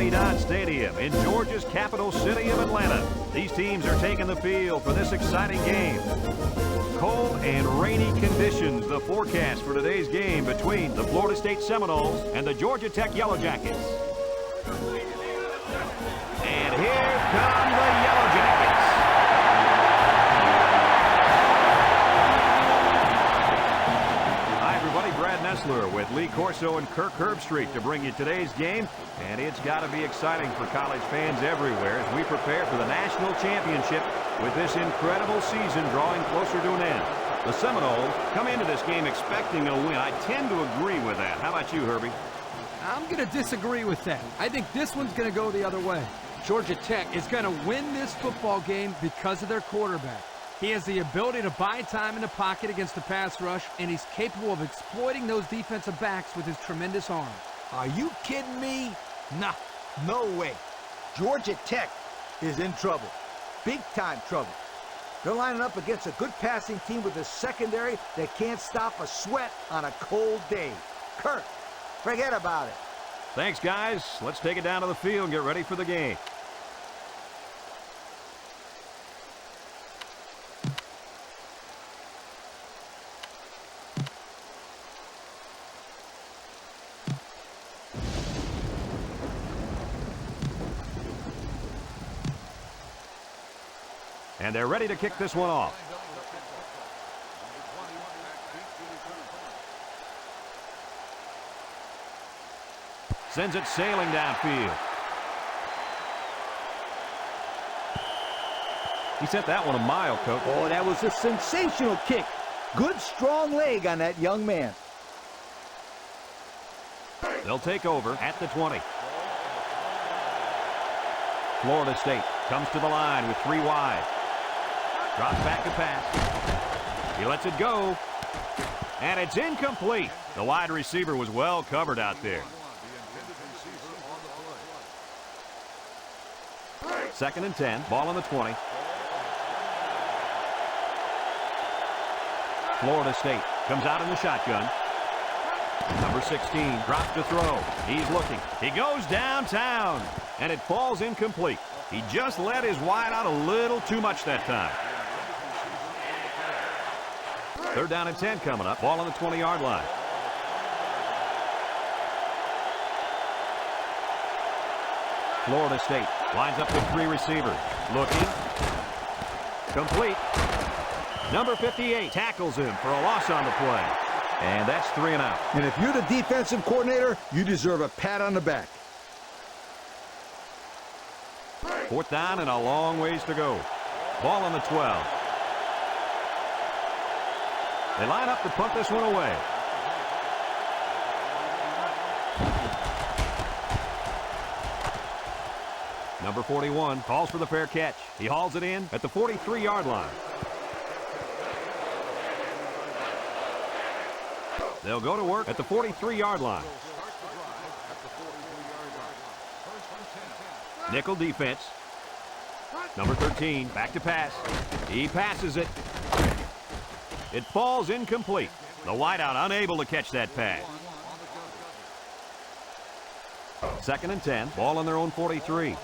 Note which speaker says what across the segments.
Speaker 1: Miami-Dade Stadium in Georgia's capital city of Atlanta. These teams are taking the field for this exciting game. Cold and rainy conditions, the forecast for today's game between the Florida State Seminoles and the Georgia Tech Yellow Jackets. And here come the Yellow Jackets. Hi, everybody. Brad Nessler with Lee Corso and Kirk Herbstreit to bring you today's game. And it's got to be exciting for college fans everywhere as we prepare for the national championship with this incredible season drawing closer to an end. The Seminoles come into this game expecting a win. I tend to agree with that. How about you, Herbie?
Speaker 2: I'm going to disagree with that. I think this one's going to go the other way. Georgia Tech is going to win this football game because of their quarterback. He has the ability to buy time in the pocket against the pass rush, and he's capable of exploiting those defensive backs with his tremendous arm.
Speaker 3: Are you kidding me? Nah, no way. Georgia Tech is in trouble. Big-time trouble. They're lining up against a good passing team with a secondary that can't stop a sweat on a cold day. Kirk, forget about it.
Speaker 1: Thanks, guys. Let's take it down to the field and get ready for the game. And they're ready to kick this one off. Sends it sailing downfield. He sent that one a mile, Coach.
Speaker 3: Oh, that was a sensational kick. Good, strong leg on that young man.
Speaker 1: They'll take over at the 20. Florida State comes to the line with 3 wide. Drops back to pass. He lets it go. And it's incomplete. The wide receiver was well covered out there. 2nd and 10. Ball on the 20. Florida State comes out in the shotgun. Number 16 drops to throw. He's looking. He goes downtown. And it falls incomplete. He just let his wide out a little too much that time. 3rd down and 10 coming up. Ball on the 20-yard line. Florida State lines up with 3 receivers. Looking. Complete. Number 58 tackles him for a loss on the play. And that's 3 and out.
Speaker 3: And if you're the defensive coordinator, you deserve a pat on the back.
Speaker 1: 4th down and a long ways to go. Ball on the 12. They line up to punt this one away. Number 41 calls for the fair catch. He hauls it in at the 43-yard line. They'll go to work at the 43-yard line. Nickel defense. Number 13 back to pass. He passes it. It falls incomplete. The wideout unable to catch that pass. 2nd and 10. Ball on their own 43.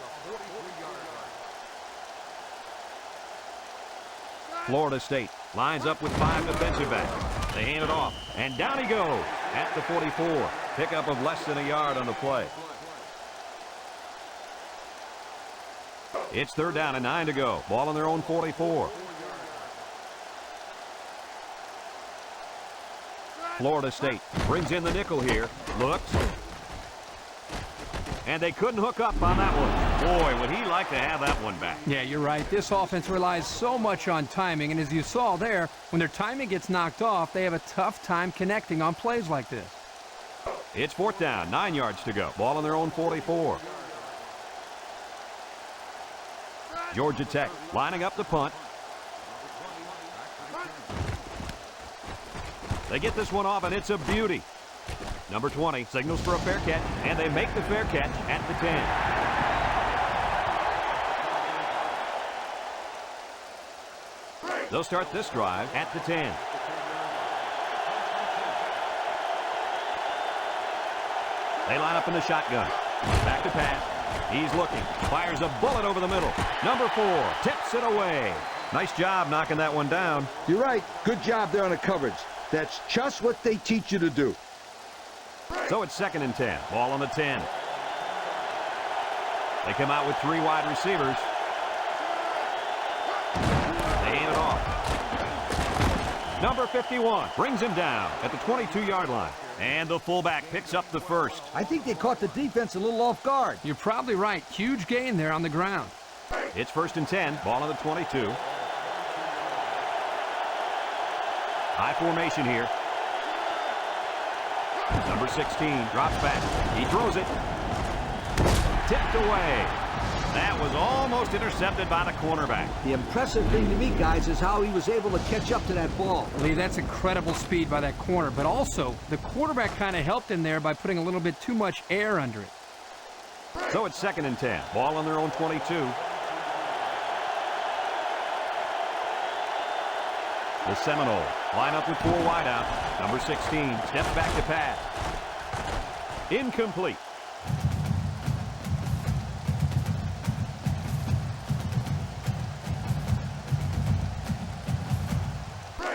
Speaker 1: Florida State lines up with 5 defensive backs. They hand it off. And down he goes at the 44. Pickup of less than a yard on the play. It's 3rd down and 9 to go. Ball on their own 44. Florida State brings in the nickel here. Looks. And they couldn't hook up on that one. Boy, would he like to have that one back.
Speaker 2: Yeah, you're right. This offense relies so much on timing. And as you saw there, when their timing gets knocked off, they have a tough time connecting on plays like this.
Speaker 1: It's 4th down, 9 yards to go. Ball on their own 44. Georgia Tech lining up the punt. They get this one off, and it's a beauty. Number 20 signals for a fair catch, and they make the fair catch at the 10. They'll start this drive at the 10. They line up in the shotgun. Back to pass. He's looking. Fires a bullet over the middle. Number 4 tips it away. Nice job knocking that one down.
Speaker 3: You're right. Good job there on the coverage. That's just what they teach you to do.
Speaker 1: So it's 2nd and 10. Ball on the 10. They come out with 3 wide receivers. They hand it off. Number 51 brings him down at the 22-yard line. And the fullback picks up the first.
Speaker 3: I think they caught the defense a little off guard.
Speaker 2: You're probably right. Huge gain there on the ground.
Speaker 1: It's 1st and 10. Ball on the 22. High formation here. Number 16 drops back. He throws it. Tipped away. That was almost intercepted by the cornerback.
Speaker 3: The impressive thing to me, guys, is how he was able to catch up to that ball.
Speaker 2: Lee, that's incredible speed by that corner, but also the quarterback kind of helped him there by putting a little bit too much air under it.
Speaker 1: So it's 2nd and 10. Ball on their own 22. The Seminoles line up with 4 wide out. Number 16 steps back to pass. Incomplete.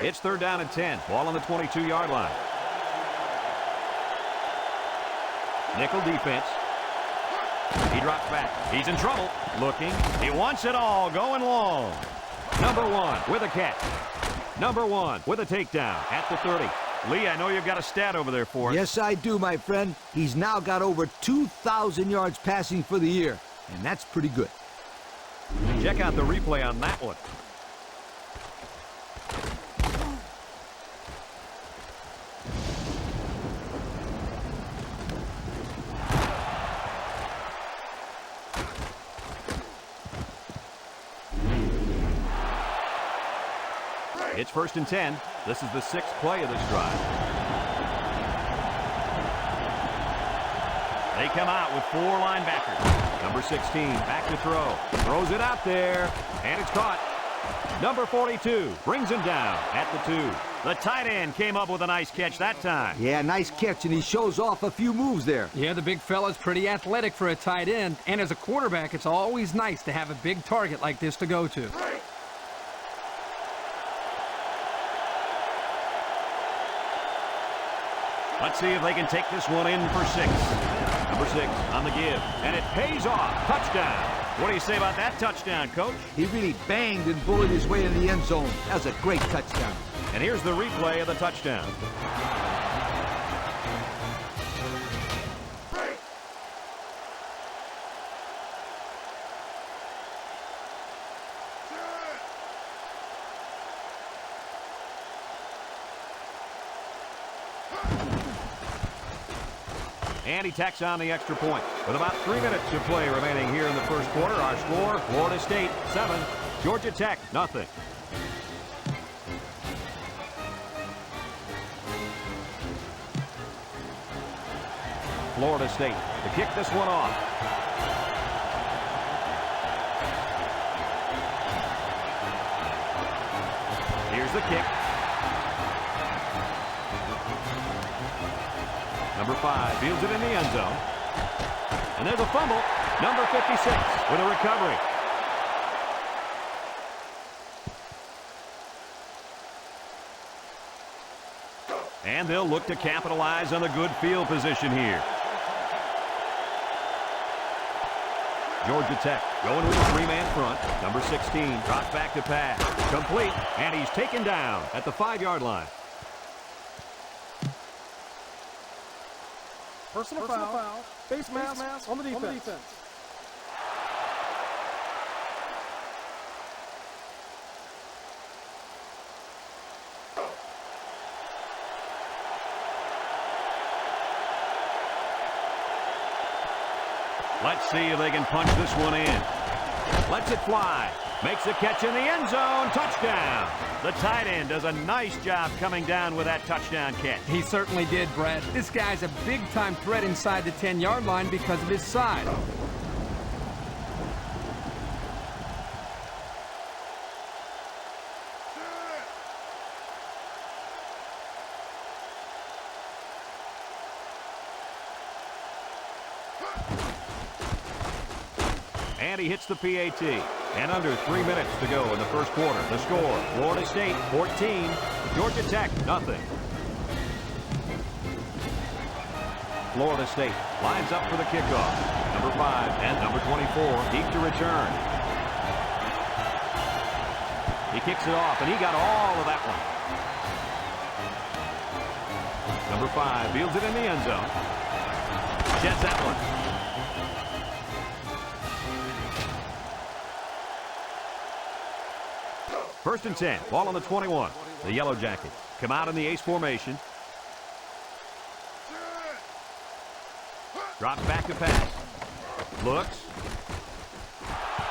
Speaker 1: It's 3rd down and 10. Ball on the 22-yard line. Nickel defense. He drops back. He's in trouble. Looking. He wants it all. Going long. Number 1 with a catch. Number 1 with a takedown at the 30. Lee, I know you've got a stat over there for us.
Speaker 3: Yes, I do, my friend. He's now got over 2,000 yards passing for the year, and that's pretty good.
Speaker 1: Check out the replay on that one. It's 1st and 10. This is the 6th play of this drive. They come out with 4 linebackers. Number 16 back to throw. Throws it out there, and it's caught. Number 42 brings him down at the 2. The tight end came up with a nice catch that time.
Speaker 3: Yeah, nice catch, and he shows off a few moves there.
Speaker 2: Yeah, the big fella's pretty athletic for a tight end, and as a quarterback, it's always nice to have a big target like this to go to.
Speaker 1: Let's see if they can take this one in for 6. Number 6 on the give, and it pays off. Touchdown. What do you say about that touchdown, Coach?
Speaker 3: He really banged and bullied his way in the end zone. That was a great touchdown.
Speaker 1: And here's the replay of the touchdown. And he tacks on the extra point. With about 3 minutes to play remaining here in the first quarter, our score, Florida State 7, Georgia Tech nothing. Florida State to kick this one off. Here's the kick. Number 5 fields it in the end zone. And there's a fumble. Number 56 with a recovery. And they'll look to capitalize on the good field position here. Georgia Tech going with a 3-man front. Number 16 drops back to pass. Complete. And he's taken down at the 5-yard line.
Speaker 4: Personal foul. Face mask on the defense.
Speaker 1: Let's see if they can punch this one in. Lets it fly. Makes the catch in the end zone. Touchdown. The tight end does a nice job coming down with that touchdown catch.
Speaker 2: He certainly did, Brad. This guy's a big-time threat inside the 10-yard line because of his size.
Speaker 1: And he hits the PAT. And under 3 minutes to go in the first quarter. The score, Florida State 14, Georgia Tech nothing. Florida State lines up for the kickoff. Number 5 and number 24 deep to return. He kicks it off, and he got all of that one. Number 5 fields it in the end zone. Gets that one. First and 10, ball on the 21. The Yellow Jackets come out in the ace formation. Drops back to pass. Looks.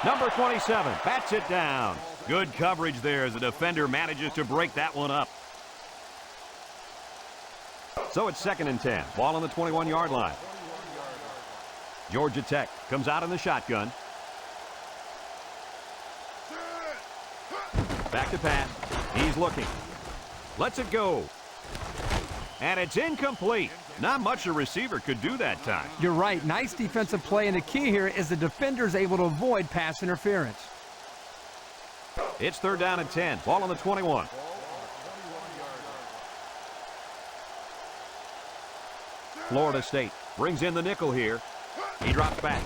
Speaker 1: Number 27 bats it down. Good coverage there as the defender manages to break that one up. So it's second and 10. Ball on the 21-yard line. Georgia Tech comes out in the shotgun. Back to pass. He's looking. Lets it go. And it's incomplete. Not much a receiver could do that time.
Speaker 2: You're right. Nice defensive play, and the key here is the defender's able to avoid pass interference.
Speaker 1: It's third down and 10. Ball on the 21. Florida State brings in the nickel here. He drops back.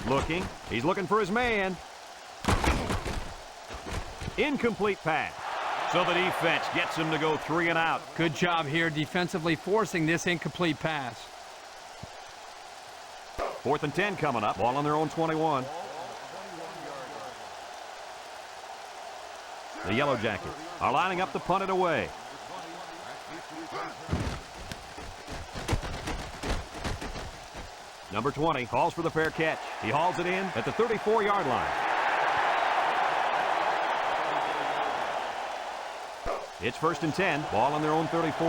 Speaker 1: Looking. He's looking for his man. Incomplete pass. So the defense gets him to go 3 and out.
Speaker 2: Good job here defensively forcing this incomplete pass.
Speaker 1: Fourth and 10 coming up. Ball on their own 21. The Yellow Jackets are lining up to punt it away. Number 20 calls for the fair catch. He hauls it in at the 34-yard line. It's first and 10. Ball on their own 34.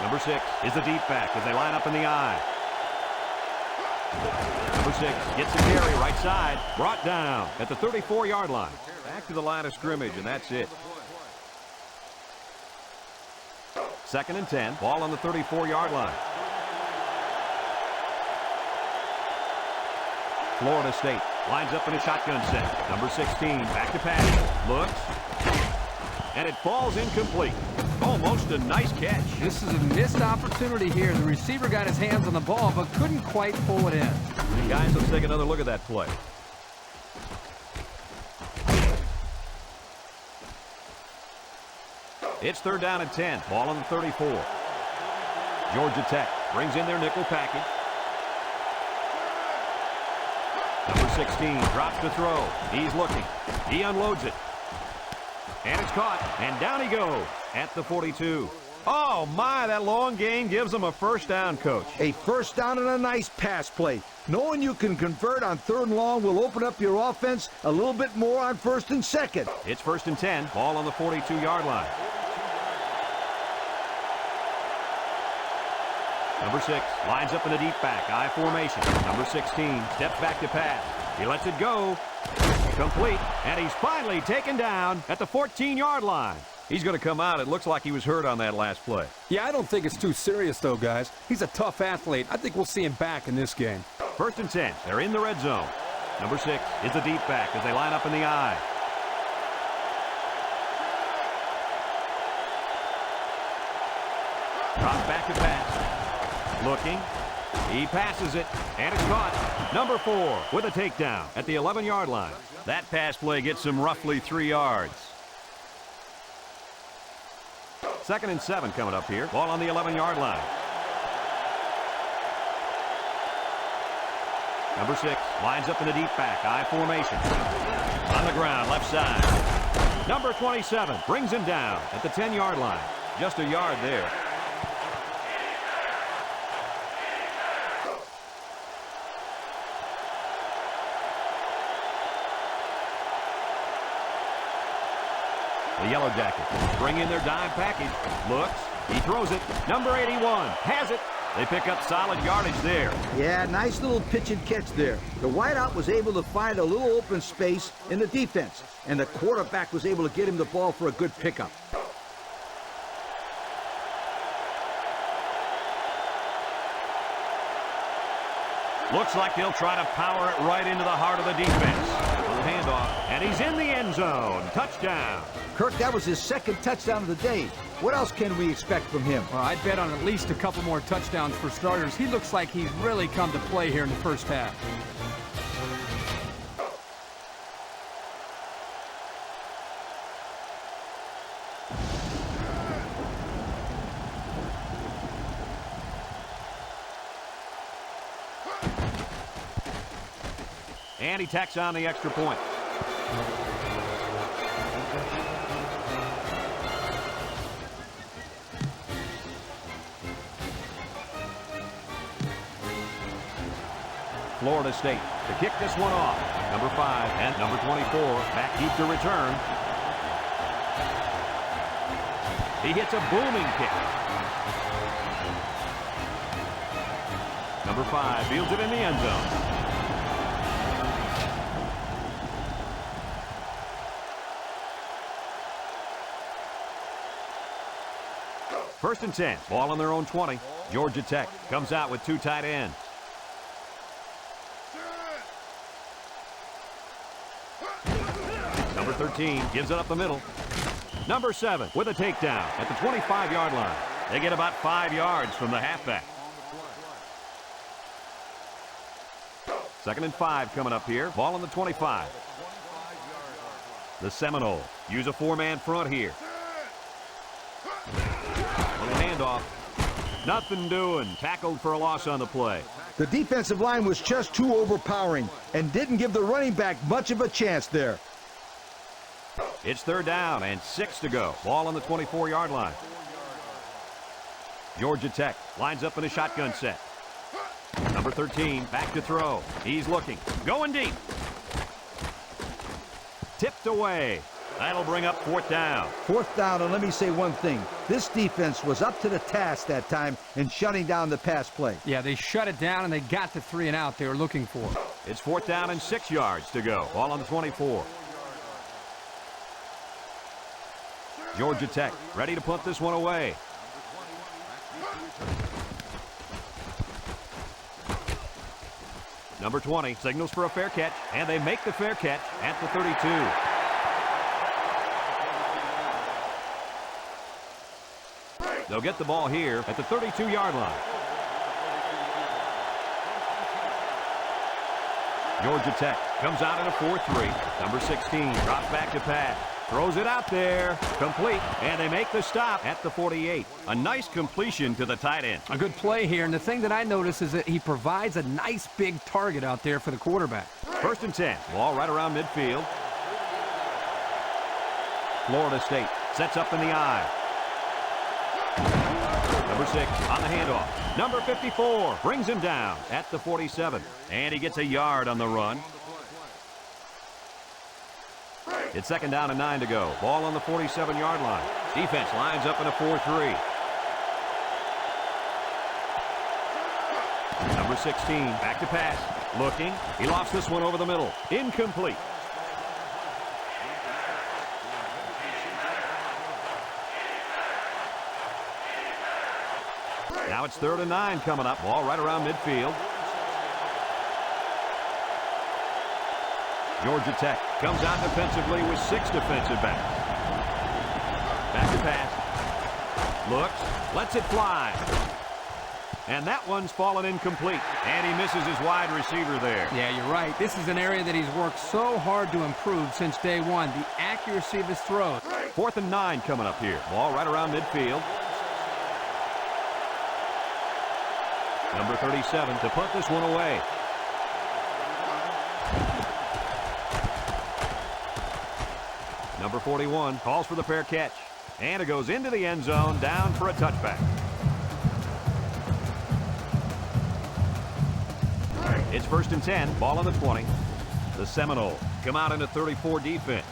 Speaker 1: Number 6 is the deep back as they line up in the I. Number 6 gets the carry right side. Brought down at the 34-yard line. Back to the line of scrimmage, and that's it. Second and 10. Ball on the 34-yard line. Florida State lines up in a shotgun set. Number 16 back to pass. Looks. And it falls incomplete. Almost a nice catch.
Speaker 2: This is a missed opportunity here. The receiver got his hands on the ball but couldn't quite pull it in.
Speaker 1: And guys, let's take another look at that play. It's third down and 10. Ball on the 34. Georgia Tech brings in their nickel package. Number 16 drops to throw. He's looking. He unloads it. And it's caught. And down he goes at the 42. Oh, my, that long gain gives them a first down, Coach.
Speaker 3: A first down and a nice pass play. Knowing you can convert on third and long will open up your offense a little bit more on first and second.
Speaker 1: It's first and 10. Ball on the 42-yard line. Number 6 lines up in a deep back, I formation. Number 16 steps back to pass. He lets it go. Complete. And he's finally taken down at the 14-yard line. He's going to come out. It looks like he was hurt on that last play.
Speaker 4: Yeah, I don't think it's too serious, though, guys. He's a tough athlete. I think we'll see him back in this game.
Speaker 1: First and 10. They're in the red zone. Number 6 is the deep back as they line up in the I. Drops back to pass. Looking. He passes it, and it's caught. Number 4 with a takedown at the 11-yard line. That pass play gets him roughly 3 yards. Second and 7 coming up here. Ball on the 11-yard line. Number 6 lines up in the deep back, I formation. On the ground, left side. Number 27 brings him down at the 10-yard line. Just a yard there. The Yellow Jackets bring in their dime package. Looks. He throws it. Number 81 has it. They pick up solid yardage there.
Speaker 3: Yeah, nice little pitch and catch there. The wideout was able to find a little open space in the defense, and the quarterback was able to get him the ball for a good pickup.
Speaker 1: Looks like they'll try to power it right into the heart of the defense. The handoff, and he's in the end zone. Touchdown.
Speaker 3: Kirk, that was his second touchdown of the day. What else can we expect from him?
Speaker 2: Well, I'd bet on at least a couple more touchdowns for starters. He looks like he's really come to play here in the first half.
Speaker 1: And he tacks on the extra point. Florida State to kick this one off. Number 5 and number 24 back deep to return. He hits a booming kick. Number 5 fields it in the end zone. First and 10, ball on their own 20. Georgia Tech comes out with 2 tight ends. Number 13 gives it up the middle. Number 7 with a takedown at the 25-yard line. They get about 5 yards from the halfback. Second and 5 coming up here. Ball on the 25. The Seminoles use a 4-man front here. Little handoff. Nothing doing. Tackled for a loss on the play.
Speaker 3: The defensive line was just too overpowering and didn't give the running back much of a chance there.
Speaker 1: It's third down and 6 to go. Ball on the 24-yard line. Georgia Tech lines up in a shotgun set. Number 13 back to throw. He's looking. Going deep. Tipped away. That'll bring up fourth down.
Speaker 3: Fourth down, and let me say one thing. This defense was up to the task that time in shutting down the pass play.
Speaker 2: Yeah, they shut it down, and they got the 3 and out they were looking for.
Speaker 1: It's fourth down and 6 yards to go. Ball on the 24. Georgia Tech ready to punt this one away. Number 20 signals for a fair catch, and they make the fair catch at the 32. They'll get the ball here at the 32-yard line. Georgia Tech comes out in a 4-3. Number 16 drops back to pass. Throws it out there. Complete. And they make the stop at the 48. A nice completion to the tight end.
Speaker 2: A good play here. And the thing that I notice is that he provides a nice big target out there for the quarterback.
Speaker 1: First and 10. Ball right around midfield. Florida State sets up in the eye. Number 6 on the handoff. Number 54 brings him down at the 47. And he gets a yard on the run. It's second down and 9 to go. Ball on the 47-yard line. Defense lines up in a 4-3. Number 16 back to pass. Looking. He lost this one over the middle. Incomplete. Now it's third and 9 coming up. Ball right around midfield. Georgia Tech comes out defensively with 6 defensive backs. Back to pass. Looks. Lets it fly. And that one's fallen incomplete. And he misses his wide receiver there.
Speaker 2: Yeah, you're right. This is an area that he's worked so hard to improve since day one. The accuracy of his throws.
Speaker 1: Fourth and 9 coming up here. Ball right around midfield. Number 37 to punt this one away. Number 41 calls for the fair catch. And it goes into the end zone, down for a touchback. It's first and 10, ball on the 20. The Seminoles come out in a 34 defense.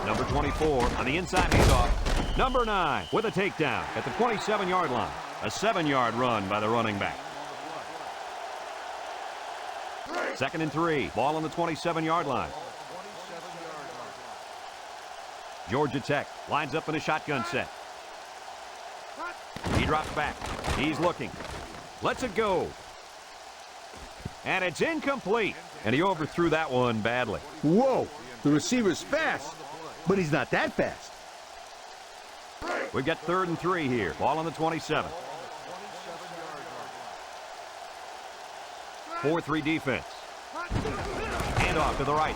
Speaker 1: Number 24 on the inside handoff. Number 9 with a takedown at the 27-yard line. A 7-yard run by the running back. Second and 3. Ball on the 27-yard line. Georgia Tech lines up in a shotgun set. He drops back. He's looking. Lets it go. And it's incomplete. And he overthrew that one badly.
Speaker 3: Whoa, the receiver's fast, but he's not that fast.
Speaker 1: We've got 3rd and 3 here. Ball on the 27. 4-3 defense. Hand off to the right.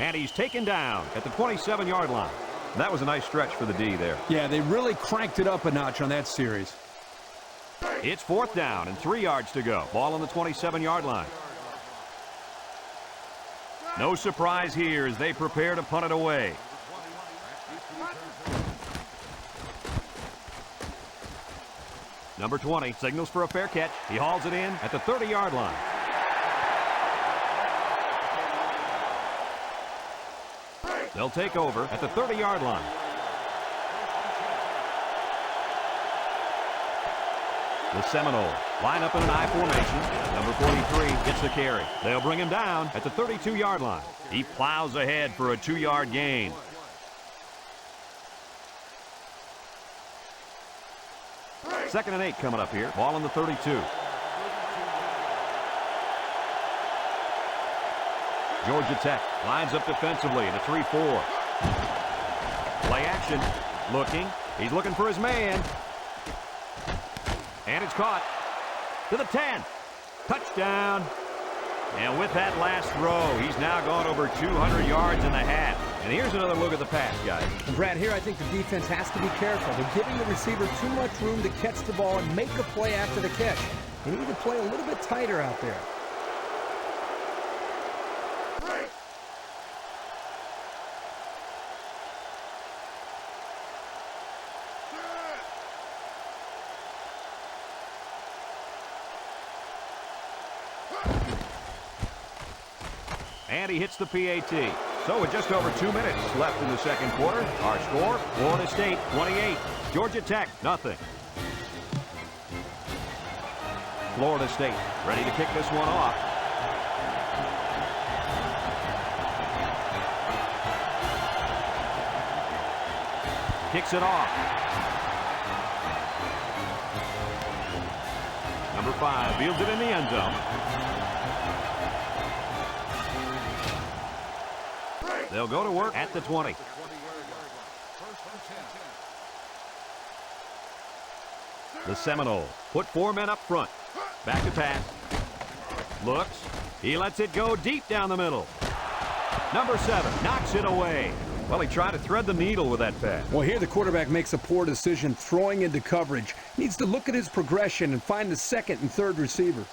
Speaker 1: And he's taken down at the 27-yard line. That was a nice stretch for the D there.
Speaker 4: Yeah, they really cranked it up a notch on that series.
Speaker 1: It's 4th down and 3 yards to go. Ball on the 27-yard line. No surprise here as they prepare to punt it away. Number 20 signals for a fair catch. He hauls it in at the 30-yard line. They'll take over at the 30-yard line. The Seminoles line up in an I formation. Number 43 gets the carry. They'll bring him down at the 32-yard line. He plows ahead for a 2-yard gain. Second and 8 coming up here. Ball on the 32. Georgia Tech lines up defensively in a 3-4. Play action. Looking. He's looking for his man. And it's caught. To the 10. Touchdown. And with that last throw, he's now gone over 200 yards in the half. And here's another look at the pass, guys.
Speaker 2: And Brad, here I think the defense has to be careful. They're giving the receiver too much room to catch the ball and make a play after the catch. They need to play a little bit tighter out there.
Speaker 1: And he hits the PAT. So with just over 2 minutes left in the second quarter, our score, Florida State 28, Georgia Tech nothing. Florida State ready to kick this one off. Kicks it off. Number 5 fields it in the end zone. They'll go to work at the 20. The Seminoles put 4 men up front. Back to pass. Looks. He lets it go deep down the middle. Number 7 knocks it away. Well, he tried to thread the needle with that pass.
Speaker 4: Well, here the quarterback makes a poor decision throwing into coverage. Needs to look at his progression and find the 2nd and 3rd receiver.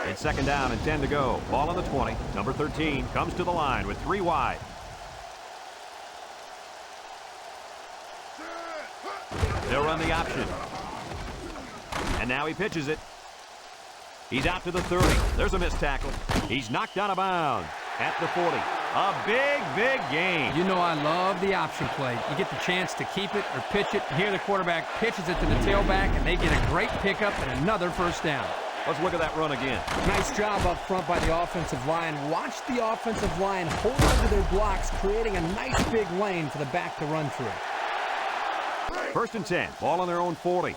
Speaker 1: It's 2nd down and 10 to go. Ball on the 20. Number 13 comes to the line with 3 wide. They'll run the option. And now he pitches it. He's out to the 30. There's a missed tackle. He's knocked out of bounds at the 40. A big, big gain.
Speaker 2: You know I love the option play. You get the chance to keep it or pitch it. Here the quarterback pitches it to the tailback, and they get a great pickup and another first down.
Speaker 1: Let's look at that run again.
Speaker 2: Nice job up front by the offensive line. Watch the offensive line hold onto their blocks, creating a nice big lane for the back to run through.
Speaker 1: 1st and 10. Ball on their own 40.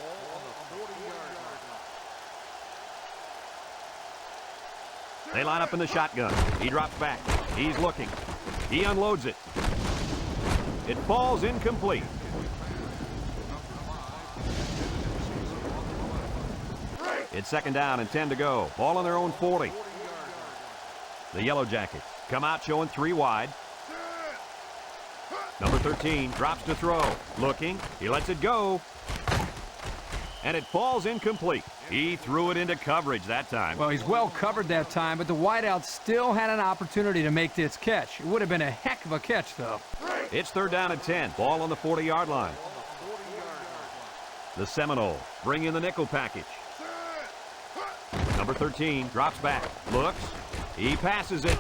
Speaker 1: They line up in the shotgun. He drops back. He's looking. He unloads it. It falls incomplete. It's 2nd down and 10 to go. Ball on their own 40. The Yellow Jackets come out showing 3 wide. Number 13 drops to throw. Looking. He lets it go. And it falls incomplete. He threw it into coverage that time.
Speaker 2: Well, he's well covered that time, but the wideout still had an opportunity to make this catch. It would have been a heck of a catch, though.
Speaker 1: It's 3rd down and 10. Ball on the 40-yard line. The Seminoles bring in the nickel package. Number 13 drops back. Looks. He passes it.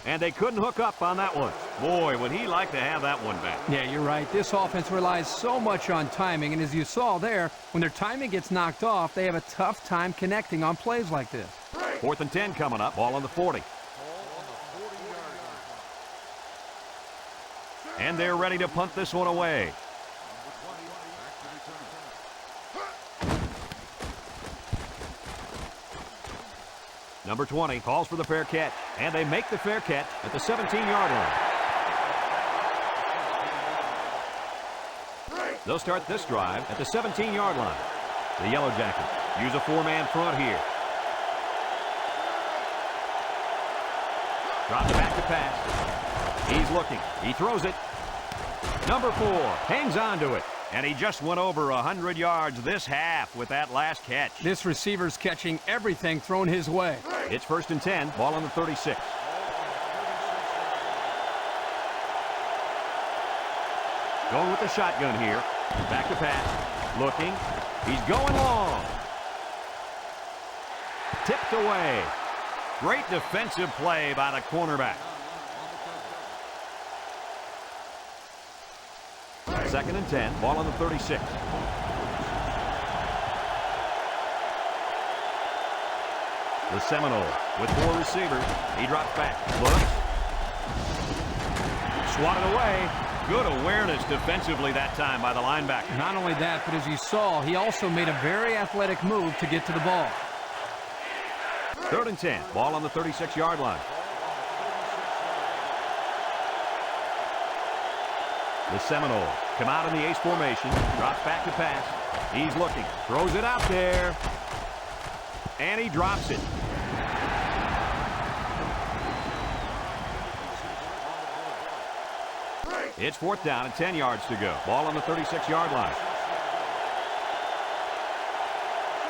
Speaker 1: And they couldn't hook up on that one. Boy, would he like to have that one back.
Speaker 2: Yeah, you're right. This offense relies so much on timing, and as you saw there, when their timing gets knocked off, they have a tough time connecting on plays like this.
Speaker 1: 4th and 10 coming up. Ball on the 40. And they're ready to punt this one away. Number 20 calls for the fair catch, and they make the fair catch at the 17-yard line. They'll start this drive at the 17-yard line. The Yellow Jackets use a four-man front here. Drops back to pass. He's looking. He throws it. Number 4 hangs on to it. And he just went over 100 yards this half with that last catch.
Speaker 2: This receiver's catching everything thrown his way.
Speaker 1: It's 1st and 10, ball on the 36. Going with the shotgun here. Back to pass. Looking. He's going long. Tipped away. Great defensive play by the cornerback. 2nd and 10, ball on the 36. The Seminole with 4 receivers. He drops back. Looks. Swatted away. Good awareness defensively that time by the linebacker.
Speaker 2: Not only that, but as you saw, he also made a very athletic move to get to the ball.
Speaker 1: 3rd and 10, ball on the 36-yard line. The Seminole come out in the ace formation, drops back to pass. He's looking, throws it out there, and he drops it. It's 4th down and 10 yards to go. Ball on the 36-yard line.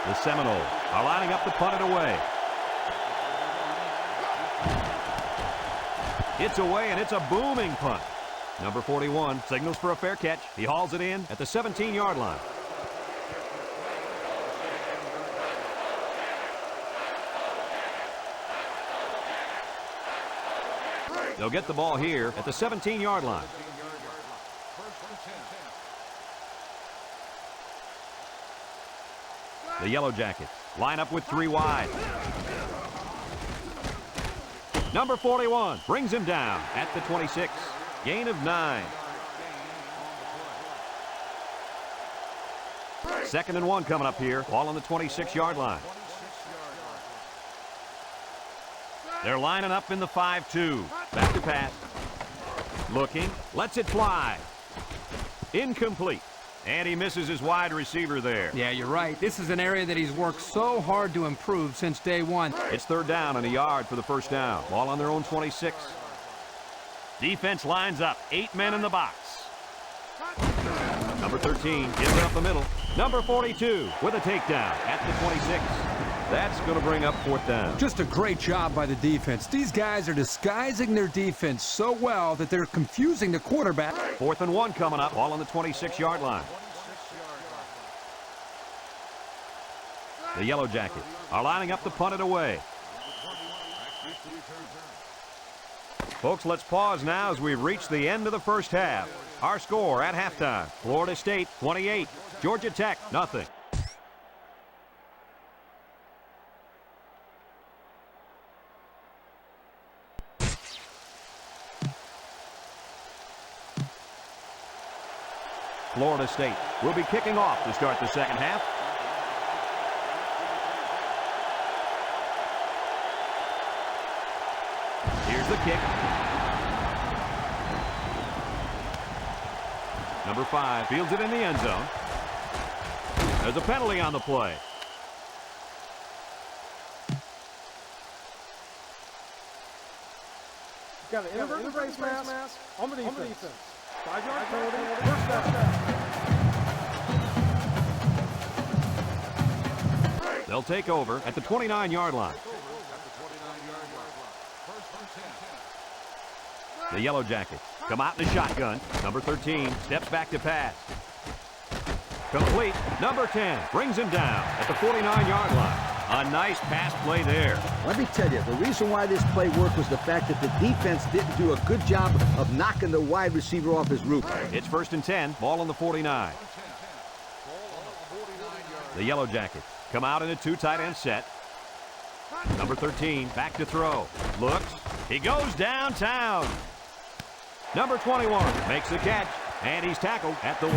Speaker 1: The Seminole are lining up to punt it away. It's away, and it's a booming punt. Number 41 signals for a fair catch. He hauls it in at the 17-yard line. They'll get the ball here at the 17-yard line. The Yellow Jackets line up with 3 wide. Number 41 brings him down at the 26. Gain of 9. 2nd and 1 coming up here. Ball on the 26-yard line. They're lining up in the 5-2. Back to pass. Looking. Lets it fly. Incomplete. And he misses his wide receiver there.
Speaker 2: Yeah, you're right. This is an area that he's worked so hard to improve since day one.
Speaker 1: It's 3rd down and a yard for the first down. Ball on their own 26. Defense lines up. 8 men in the box. Number 13 gives it up the middle. Number 42 with a takedown at the 26. That's going to bring up 4th down.
Speaker 4: Just a great job by the defense. These guys are disguising their defense so well that they're confusing the quarterback.
Speaker 1: 4th and 1 coming up. Ball on the 26-yard line. The Yellow Jackets are lining up to punt it away. Folks, let's pause now as we've reached the end of the first half. Our score at halftime, Florida State 28, Georgia Tech nothing. Florida State will be kicking off to start the second half. Here's the kick. Number 5 fields it in the end zone. There's a penalty on the play.
Speaker 5: Got an inadvertent face mask on the defense. 5-yard penalty. First down.
Speaker 1: They'll take over at the 29-yard line. The Yellow Jackets come out in the shotgun. Number 13 steps back to pass. Complete. Number 10 brings him down at the 49-yard line. A nice pass play there.
Speaker 3: Let me tell you, the reason why this play worked was the fact that the defense didn't do a good job of knocking the wide receiver off his route.
Speaker 1: It's 1st and 10, ball on the 49. The Yellow Jackets come out in a 2 tight end set. Number 13 back to throw. Looks. He goes downtown. Number 21 makes the catch, and he's tackled at the 1.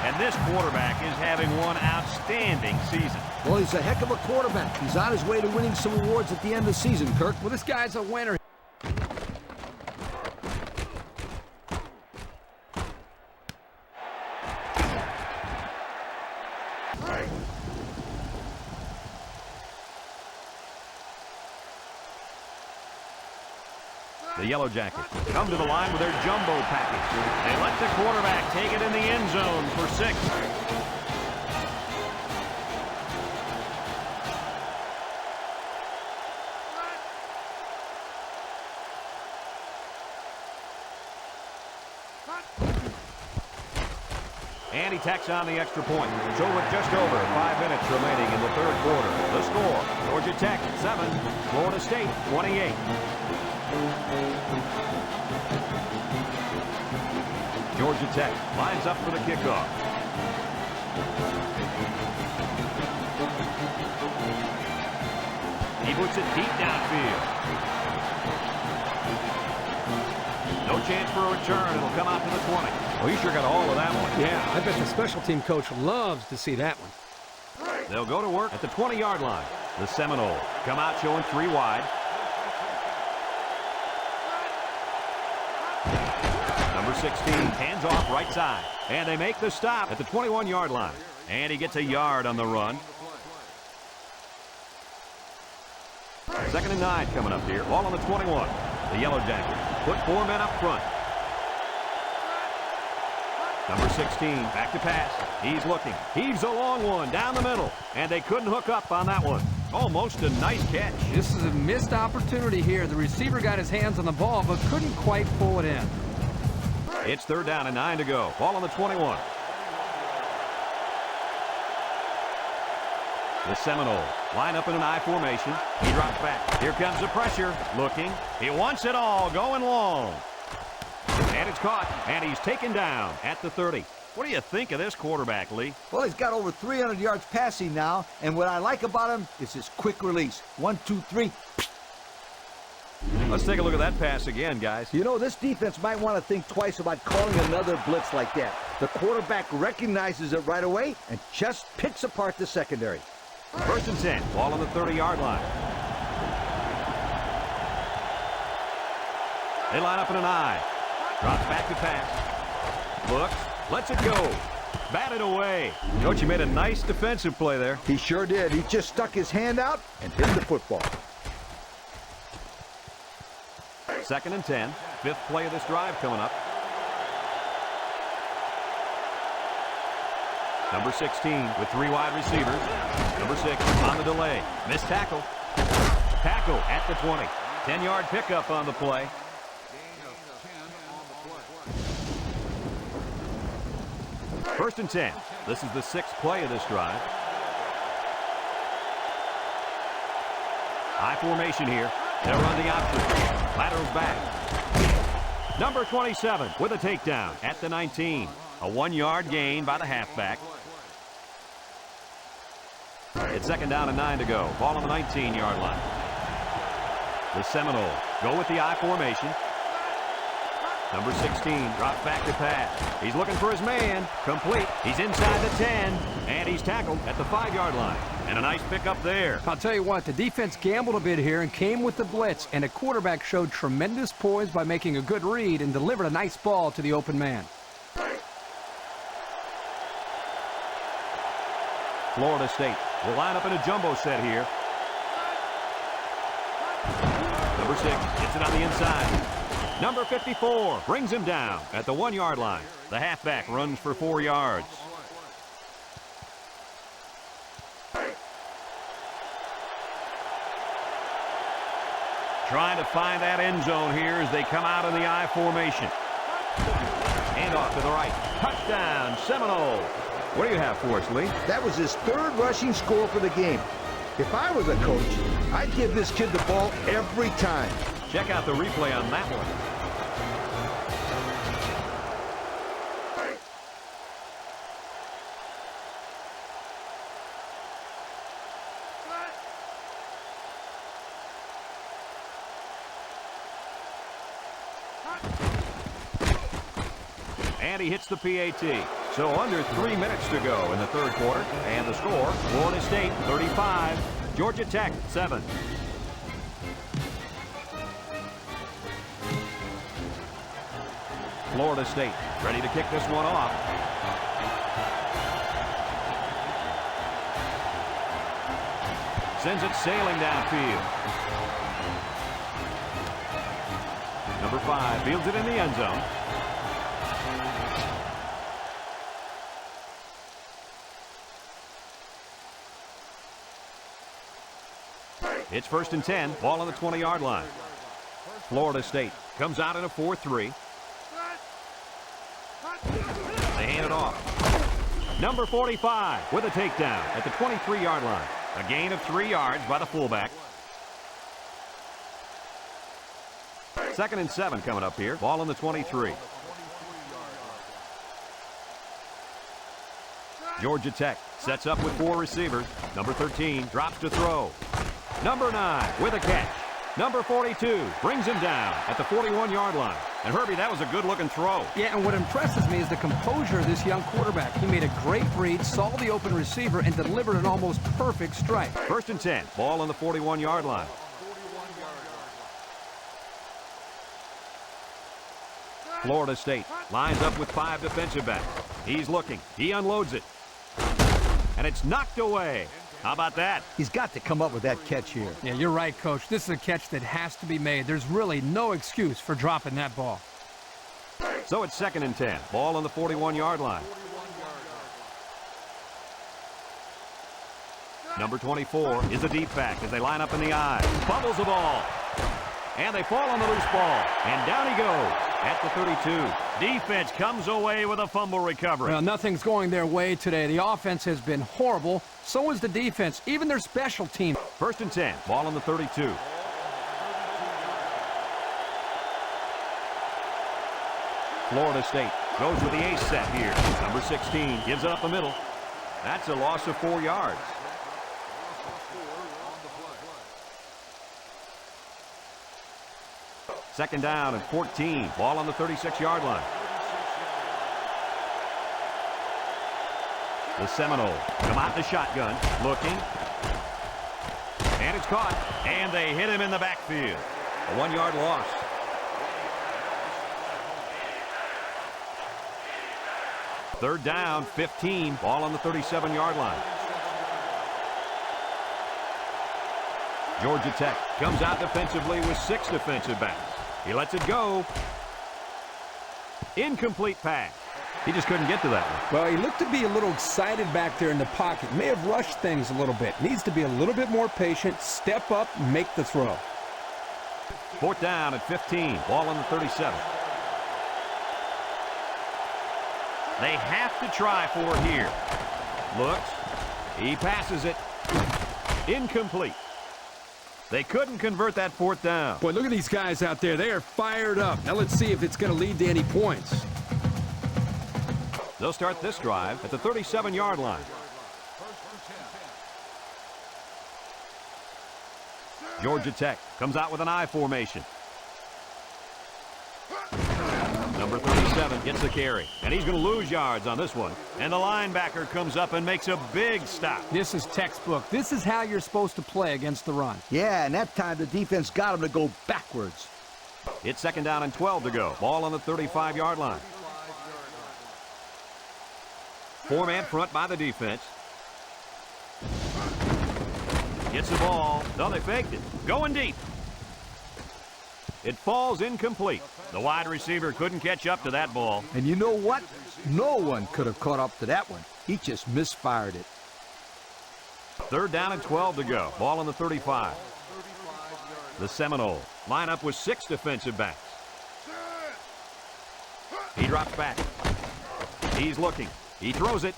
Speaker 1: And this quarterback is having one outstanding season.
Speaker 3: Well, he's a heck of a quarterback. He's on his way to winning some awards at the end of the season, Kirk.
Speaker 2: Well, this guy's a winner.
Speaker 1: The Yellow Jackets come to the line with their jumbo package. They let the quarterback take it in the end zone for 6. And he tacks on the extra point. So with just over 5 minutes remaining in the third quarter, the score, Georgia Tech 7, Florida State 28. Georgia Tech lines up for the kickoff. He puts it deep downfield. No chance for a return. It'll come out to the 20. Well, he sure got a hold of that one.
Speaker 2: Yeah, I bet the special team coach loves to see that one.
Speaker 1: They'll go to work at the 20-yard line. The Seminoles come out showing 3 wide. Number 16 hands off right side. And they make the stop at the 21-yard line. And he gets a yard on the run. 2nd and 9 coming up here. Ball on the 21. The Yellow Jackets put 4 men up front. Number 16 back to pass. He's looking. Heaves a long one down the middle. And they couldn't hook up on that one. Almost a nice catch.
Speaker 2: This is a missed opportunity here. The receiver got his hands on the ball but couldn't quite pull it in.
Speaker 1: It's 3rd down and 9 to go. Ball on the 21. The Seminoles line up in an I formation. He drops back. Here comes the pressure. Looking. He wants it all. Going long. And it's caught. And he's taken down at the 30. What do you think of this quarterback, Lee?
Speaker 3: Well, he's got over 300 yards passing now, and what I like about him is his quick release. 1, 2, 3.
Speaker 1: Let's take a look at that pass again, guys.
Speaker 3: You know, this defense might want to think twice about calling another blitz like that. The quarterback recognizes it right away and just picks apart the secondary.
Speaker 1: 1st and 10. Ball on the 30-yard line. They line up in an I. Drops back to pass. Looks. Lets it go. Batted away. Coach, he made a nice defensive play there.
Speaker 3: He sure did. He just stuck his hand out and hit the football.
Speaker 1: 2nd and 10. 5th play of this drive coming up. Number 16 with 3 wide receivers. Number 6 on the delay. Missed tackle. Tackle at the 20. 10-yard pickup on the play. First and 10. This is the 6th play of this drive. High formation here. They'll run the option. Laterals back. Number 27 with a takedown at the 19. A 1-yard gain by the halfback. It's 2nd down and 9 to go. Ball on the 19-yard line. The Seminoles go with the I formation. Number 16 drops back to pass. He's looking for his man. Complete. He's inside the 10. And he's tackled at the 5-yard line. And a nice pickup there.
Speaker 2: I'll tell you what, the defense gambled a bit here and came with the blitz. And the quarterback showed tremendous poise by making a good read and delivered a nice ball to the open man.
Speaker 1: Florida State will line up in a jumbo set here. Number 6 gets it on the inside. Number 54 brings him down at the 1-yard line. The halfback runs for 4 yards. Trying to find that end zone here as they come out in the I formation. And off to the right. Touchdown, Seminoles. What do you have for us, Lee?
Speaker 3: That was his 3rd rushing score for the game. If I was a coach, I'd give this kid the ball every time.
Speaker 1: Check out the replay on that one. And he hits the PAT. So under 3 minutes to go in the third quarter. And the score, Florida State 35, Georgia Tech 7. Florida State ready to kick this one off. Sends it sailing downfield. Number 5 fields it in the end zone. It's 1st and 10, ball on the 20-yard line. Florida State comes out in a 4-3. They hand it off. Number 45 with a takedown at the 23-yard line. A gain of 3 yards by the fullback. 2nd and 7 coming up here. Ball on the 23. Georgia Tech sets up with 4 receivers. Number 13 drops to throw. Number 9 with a catch. Number 42 brings him down at the 41-yard line. And Herbie, that was a good-looking throw.
Speaker 2: Yeah, and what impresses me is the composure of this young quarterback. He made a great read, saw the open receiver, and delivered an almost perfect strike.
Speaker 1: 1st and 10, ball on the 41-yard line. Florida State lines up with 5 defensive backs. He's looking. He unloads it. And it's knocked away. How about that?
Speaker 3: He's got to come up with that catch here.
Speaker 2: Yeah, you're right, Coach. This is a catch that has to be made. There's really no excuse for dropping that ball.
Speaker 1: So it's 2nd and 10. Ball on the 41-yard line. Number 24 is a deep back as they line up in the I. Fumbles the ball. And they fall on the loose ball. And down he goes at the 32. Defense comes away with a fumble recovery.
Speaker 2: Well, nothing's going their way today. The offense has been horrible. So is the defense, even their special team.
Speaker 1: 1st and 10. Ball on the 32. Florida State goes with the ace set here. Number 16 gives it up the middle. That's a loss of 4 yards. Second down and 14. Ball on the 36-yard line. The Seminoles come out in the shotgun, looking. And it's caught. And they hit him in the backfield. A 1-yard loss. Third down, 15. Ball on the 37-yard line. Georgia Tech comes out defensively with 6 defensive backs. He lets it go. Incomplete pass. He just couldn't get to that one.
Speaker 4: Well, he looked to be a little excited back there in the pocket. May have rushed things a little bit. Needs to be a little bit more patient, step up, make the throw.
Speaker 1: 4th down at 15. Ball on the 37. They have to try for it here. Looks. He passes it. Incomplete. They couldn't convert that 4th down.
Speaker 4: Boy, look at these guys out there. They are fired up. Now let's see if it's going to lead to any points.
Speaker 1: They'll start this drive at the 37-yard line. Georgia Tech comes out with an I formation. Number 37 gets the carry, and he's going to lose yards on this one. And the linebacker comes up and makes a big stop.
Speaker 2: This is textbook. This is how you're supposed to play against the run.
Speaker 3: Yeah, and that time the defense got him to go backwards.
Speaker 1: It's 2nd down and 12 to go. Ball on the 35-yard line. 4-man front by the defense. Gets the ball. No, they faked it. Going deep. It falls incomplete. The wide receiver couldn't catch up to that ball.
Speaker 3: And you know what? No one could have caught up to that one. He just misfired it.
Speaker 1: 3rd down and 12 to go. Ball on the 35. The Seminoles line up with 6 defensive backs. He drops back. He's looking. He throws it.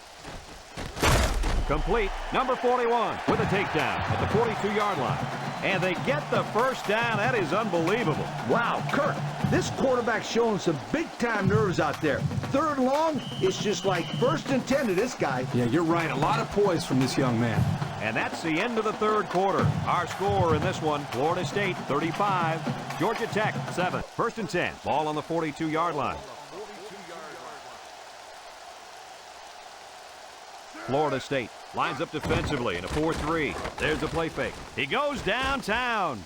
Speaker 1: Complete. Number 41 with a takedown at the 42-yard line. And they get the first down. That is unbelievable.
Speaker 3: Wow, Kirk, this quarterback's showing some big-time nerves out there. 3rd long, it's just like 1st and 10 to this guy.
Speaker 4: Yeah, you're right. A lot of poise from this young man.
Speaker 1: And that's the end of the 3rd quarter. Our score in this one, Florida State 35, Georgia Tech 7. 1st and 10. Ball on the 42-yard line. Florida State lines up defensively in a 4-3. There's the play fake. He goes downtown.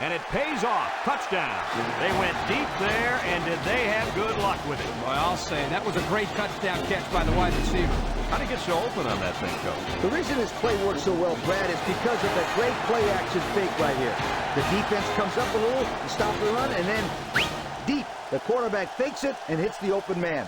Speaker 1: And it pays off. Touchdown. They went deep there, and did they have good luck with it?
Speaker 2: Well, I'll say that was a great touchdown catch by the wide receiver.
Speaker 1: How did he get so open on that thing, Coach?
Speaker 3: The reason his play works so well, Brad, is because of that great play-action fake right here. The defense comes up a little to stop the run, and then deep. The quarterback fakes it and hits the open man.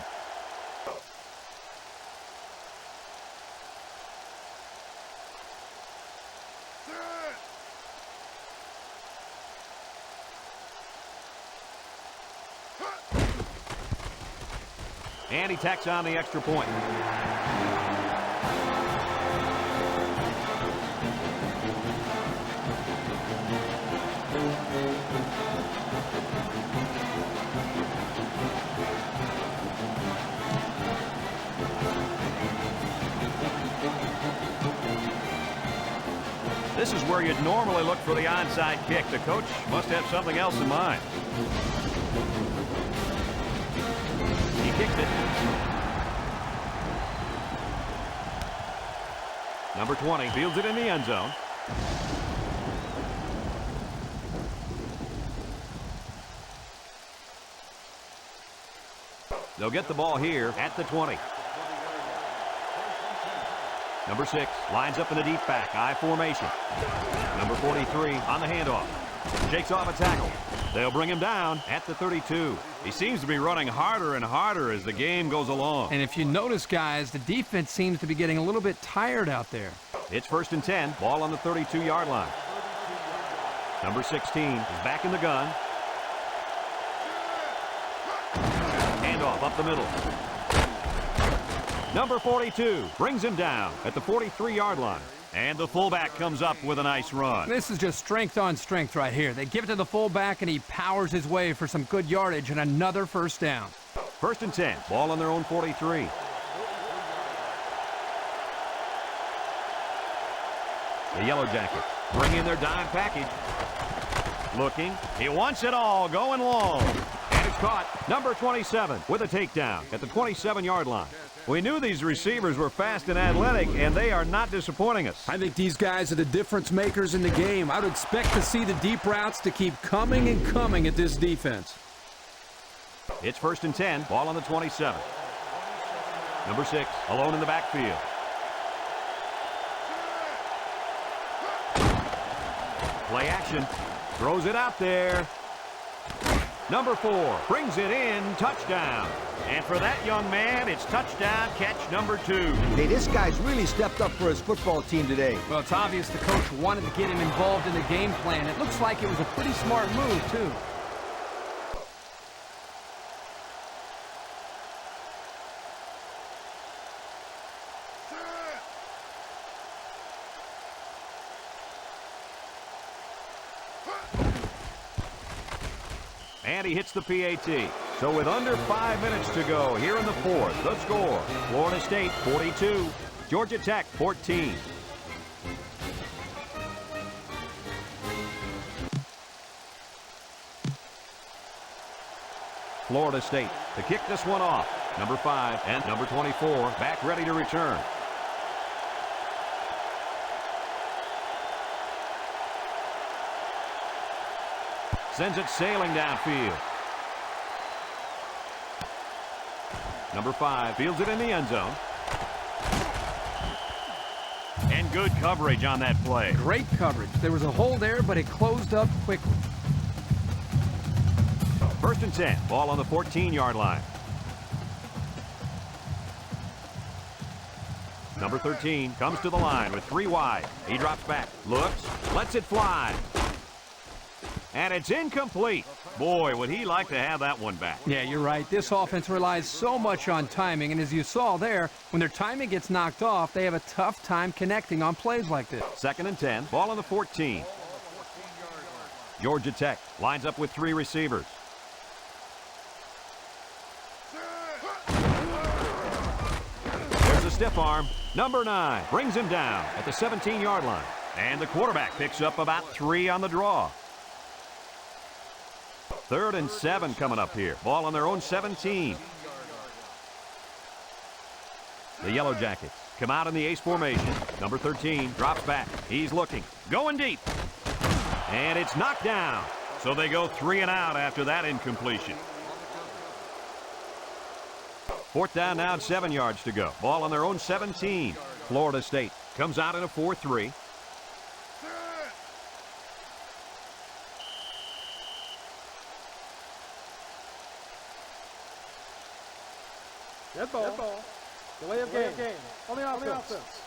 Speaker 1: And he tacks on the extra point. This is where you'd normally look for the onside kick. The coach must have something else in mind. He kicked it. Number 20 fields it in the end zone. They'll get the ball here at the 20. Number 6 lines up in the deep back, I formation. Number 43 on the handoff. Shakes off a tackle. They'll bring him down at the 32. He seems to be running harder and harder as the game goes along.
Speaker 2: And if you notice, guys, the defense seems to be getting a little bit tired out there.
Speaker 1: It's 1st and 10. Ball on the 32-yard line. Number 16 is back in the gun. Handoff up the middle. Number 42 brings him down at the 43-yard line. And the fullback comes up with a nice run.
Speaker 2: This is just strength on strength right here. They give it to the fullback, and he powers his way for some good yardage and another first down.
Speaker 1: 1st and 10. Ball on their own 43. The Yellow Jackets bring in their dime package. Looking. He wants it all. Going long. And it's caught. Number 27 with a takedown at the 27-yard line. We knew these receivers were fast and athletic, and they are not disappointing us.
Speaker 4: I think these guys are the difference makers in the game. I would expect to see the deep routes to keep coming and coming at this defense.
Speaker 1: It's 1st and 10. Ball on the 27. Number 6 alone in the backfield. Play action. Throws it out there. Number 4 brings it in. Touchdown. And for that young man, it's touchdown catch number 2.
Speaker 3: Hey, this guy's really stepped up for his football team today.
Speaker 2: Well, it's obvious the coach wanted to get him involved in the game plan. It looks like it was a pretty smart move, too.
Speaker 1: And he hits the PAT. So with under 5 minutes to go here in the 4th, the score, Florida State 42, Georgia Tech 14. Florida State to kick this one off. Number 5 and number 24 back ready to return. Sends it sailing downfield. Number 5 fields it in the end zone. And good coverage on that play.
Speaker 2: Great coverage. There was a hole there, but it closed up quickly.
Speaker 1: 1st and 10. Ball on the 14-yard line. Number 13 comes to the line with 3 wide. He drops back, looks, lets it fly. And it's incomplete. Boy, would he like to have that one back.
Speaker 2: Yeah, you're right. This offense relies so much on timing, and as you saw there, when their timing gets knocked off, they have a tough time connecting on plays like this.
Speaker 1: 2nd and 10. Ball on the 14. Georgia Tech lines up with 3 receivers. There's a stiff arm. Number 9 brings him down at the 17-yard line. And the quarterback picks up about 3 on the draw. 3rd and 7 coming up here. Ball on their own 17. The Yellow Jackets come out in the ace formation. Number 13 drops back. He's looking. Going deep. And it's knocked down. So they go 3 and out after that incompletion. 4th down now and 7 yards to go. Ball on their own 17. Florida State comes out in a 4-3.
Speaker 5: Dead ball. Delay of game. On the offense.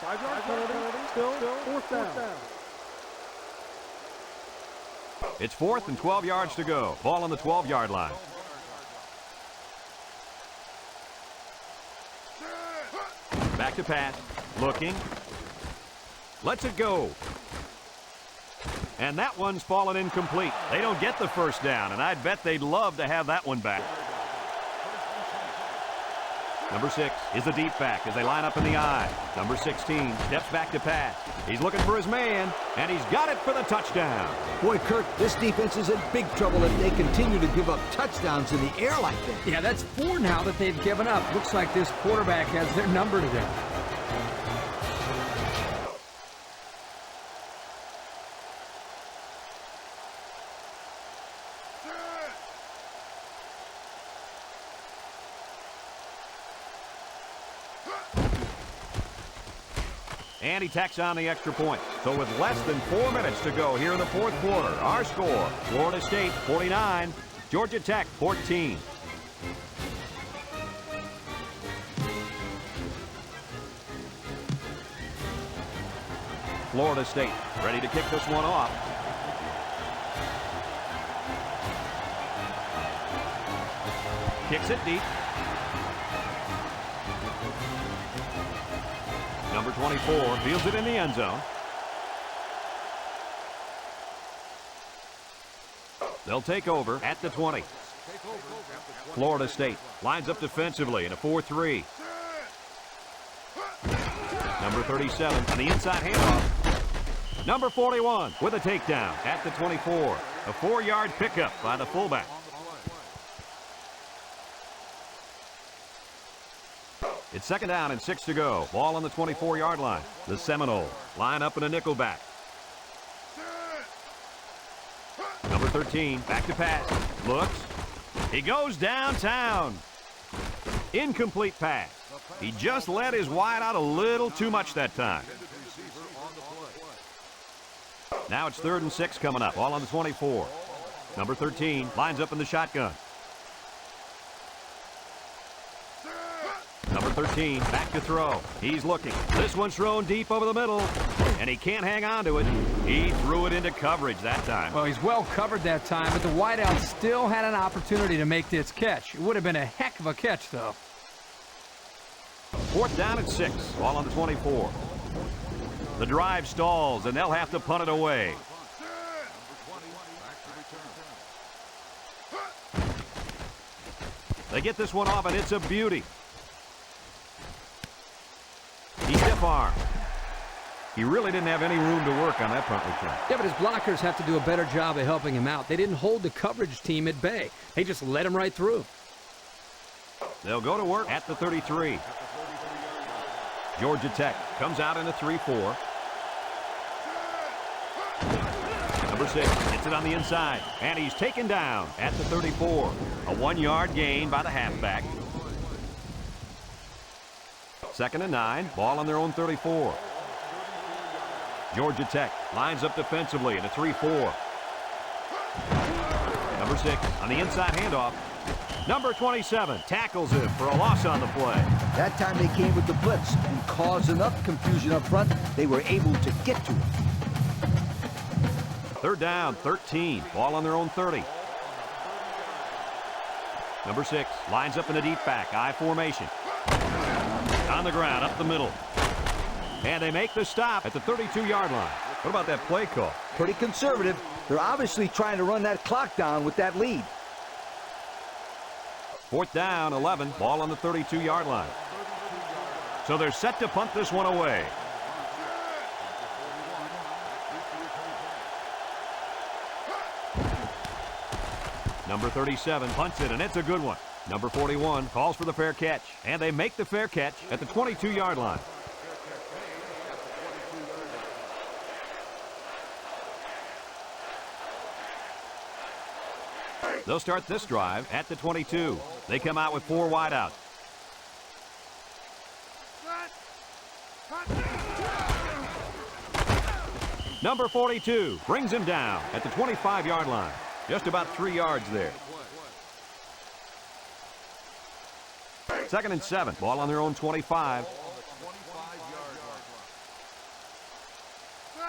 Speaker 5: 5-yard penalty. Still 4th down.
Speaker 1: It's 4th and 12 yards to go. Ball on the 12-yard line. Back to pass. Looking. Lets it go. And that one's fallen incomplete. They don't get the first down, and I'd bet they'd love to have that one back. Number 6 is the deep back as they line up in the I. Number 16 steps back to pass. He's looking for his man, and he's got it for the touchdown.
Speaker 3: Boy, Kirk, this defense is in big trouble if they continue to give up touchdowns in the air like that.
Speaker 2: Yeah, that's 4 now that they've given up. Looks like this quarterback has their number today.
Speaker 1: And he tacks on the extra point. So with less than 4 minutes to go here in the 4th quarter, our score, Florida State 49, Georgia Tech 14. Florida State ready to kick this one off. Kicks it deep. Number 24 fields it in the end zone. They'll take over at the 20. Florida State lines up defensively in a 4-3. Number 37 on the inside handoff. Number 41 with a takedown at the 24. A 4-yard pickup by the fullback. It's 2nd down and 6 to go. Ball on the 24-yard line. The Seminoles line up in a nickel back. Number 13 back to pass. Looks. He goes downtown. Incomplete pass. He just let his wide out a little too much that time. Now it's 3rd and 6 coming up. Ball on the 24. Number 13 lines up in the shotgun. Number 13 back to throw. He's looking. This one's thrown deep over the middle, and he can't hang on to it. He threw it into coverage that time.
Speaker 2: Well, he's well covered that time, but the wideout still had an opportunity to make this catch. It would have been a heck of a catch, though.
Speaker 1: 4th down and 6. Ball on the 24. The drive stalls, and they'll have to punt it away. They get this one off, and it's a beauty. He stiff-armed. He really didn't have any room to work on that punt return.
Speaker 2: Yeah, but his blockers have to do a better job of helping him out. They didn't hold the coverage team at bay. They just let him right through.
Speaker 1: They'll go to work at the 33. Georgia Tech comes out in a 3-4. Number 6 hits it on the inside, and he's taken down at the 34. A 1-yard gain by the halfback. 2nd and 9. Ball on their own 34. Georgia Tech lines up defensively in a 3-4. Number 6 on the inside handoff. Number 27 tackles him for a loss on the play.
Speaker 3: That time they came with the blitz and caused enough confusion up front, they were able to get to it.
Speaker 1: 3rd down, 13. Ball on their own 30. Number 6 lines up in a deep back, I formation. On the ground, up the middle. And they make the stop at the 32-yard line. What about that play call?
Speaker 3: Pretty conservative. They're obviously trying to run that clock down with that lead.
Speaker 1: 4th down, 11. Ball on the 32-yard line. So they're set to punt this one away. Number 37 punts it, and it's a good one. Number 41 calls for the fair catch, and they make the fair catch at the 22-yard line. They'll start this drive at the 22. They come out with 4 wideouts. Number 42 brings him down at the 25-yard line. Just about 3 yards there. 2nd and 7. Ball on their own 25.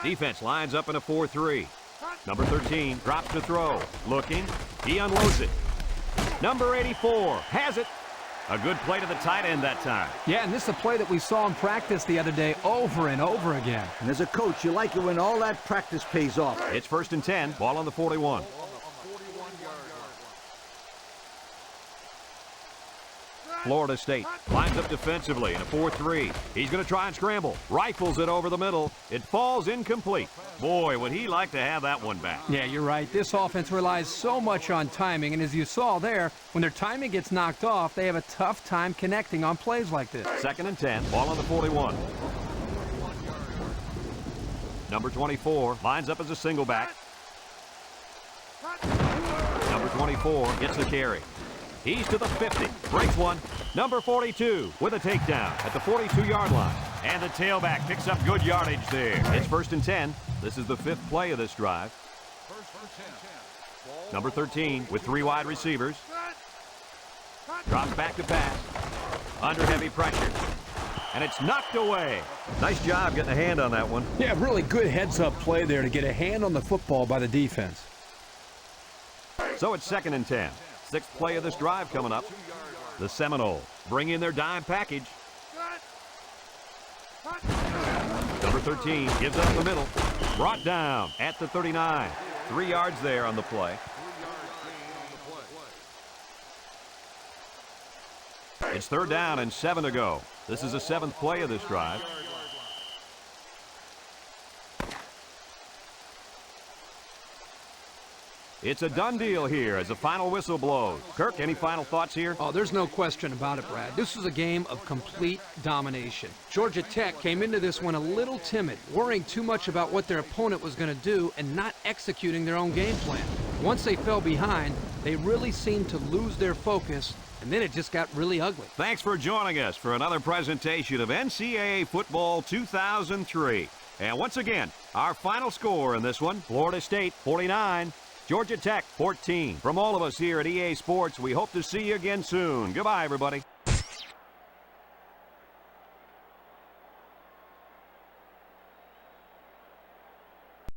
Speaker 1: Defense lines up in a 4-3. Number 13 drops to throw. Looking. He unloads it. Number 84 has it. A good play to the tight end that time.
Speaker 2: Yeah, and this is a play that we saw in practice the other day over and over again.
Speaker 3: And as a coach, you like it when all that practice pays off.
Speaker 1: It's 1st and 10. Ball on the 41. Florida State lines up defensively in a 4-3. He's going to try and scramble. Rifles it over the middle. It falls incomplete. Boy, would he like to have that one back.
Speaker 2: Yeah, you're right. This offense relies so much on timing, and as you saw there, when their timing gets knocked off, they have a tough time connecting on plays like this.
Speaker 1: 2nd and 10. Ball on the 41. Number 24 lines up as a single back. Number 24 gets the carry. He's to the 50. Breaks one. Number 42 with a takedown at the 42-yard line. And the tailback picks up good yardage there. It's 1st and 10. This is the 5th play of this drive. Number 13 with 3 wide receivers. Drops back to pass. Under heavy pressure. And it's knocked away. Nice job getting a hand on that one.
Speaker 4: Yeah, really good heads-up play there to get a hand on the football by the defense.
Speaker 1: So it's 2nd and 10. 6th play of this drive coming up. The Seminoles bring in their dime package. Number 13 gives it up the middle. Brought down at the 39. 3 yards there on the play. It's 3rd down and 7 to go. This is the 7th play of this drive. It's a done deal here as the final whistle blows. Kirk, any final thoughts here?
Speaker 2: Oh, there's no question about it, Brad. This was a game of complete domination. Georgia Tech came into this one a little timid, worrying too much about what their opponent was going to do and not executing their own game plan. Once they fell behind, they really seemed to lose their focus, and then it just got really ugly.
Speaker 1: Thanks for joining us for another presentation of NCAA Football 2003. And once again, our final score in this one, Florida State 49, Georgia Tech 14. From all of us here at EA Sports, we hope to see you again soon. Goodbye, everybody.